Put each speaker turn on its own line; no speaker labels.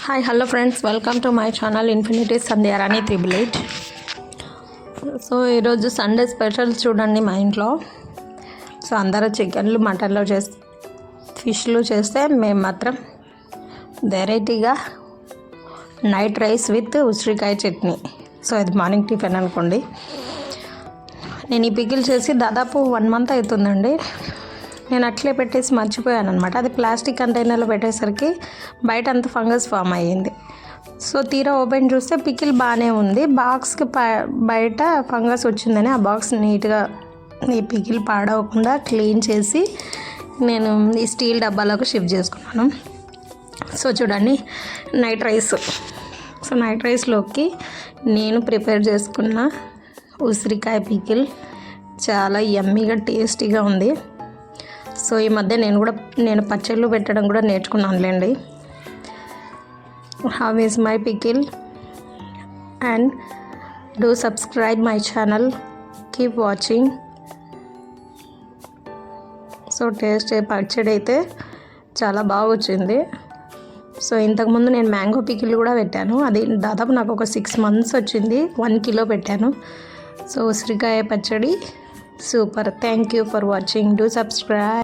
Hi hello friends, welcome to my channel infinity Sandhyarani 888. So ఈరోజు Sunday special చూడండి మా ఇంట్లో. సో అందరూ చికెన్లు మటన్లు ఫిష్లు చేస్తే మేము మాత్రం వెరైటీగా నైట్ రైస్ విత్ ఉసిరికాయ చట్నీ. సో ఇది మార్నింగ్ టిఫిన్ అనుకోండి. నేను ఈ పికిల్ చేసి దాదాపు 1 month అవుతుందండి. నేను అట్లే పెట్టేసి మర్చిపోయాను అనమాట. అది ప్లాస్టిక్ కంటైనర్లో పెట్టేసరికి బయట అంత ఫంగస్ ఫామ్ అయ్యింది. సో తీరా ఓపెన్ చూస్తే పికిల్ బాగానే ఉంది. బాక్స్కి బయట ఫంగస్ వచ్చిందని ఆ బాక్స్ నీట్గా ఈ పికిల్ పాడవకుండా క్లీన్ చేసి నేను ఈ స్టీల్ డబ్బాలోకి షిఫ్ట్ చేసుకున్నాను. సో చూడండి, నైట్ రైస్. సో నైట్ రైస్లోకి నేను ప్రిపేర్ చేసుకున్న ఉసిరికాయ పికిల్ చాలా యమ్మీగా టేస్టీగా ఉంది. సో ఈ మధ్య నేను పచ్చళ్ళు పెట్టడం కూడా నేర్చుకున్నానులేండి. How is my pickle and do subscribe my channel, keep watching. So taste పచ్చడి అయితే చాలా బాగా వచ్చింది. సో ఇంతకుముందు నేను మ్యాంగో పికిల్ కూడా పెట్టాను. అది దాదాపు నాకు ఒక 6 months వచ్చింది. 1 kilo పెట్టాను. సో ఉసిరికాయ పచ్చడి super. Thank you for watching. Do subscribe.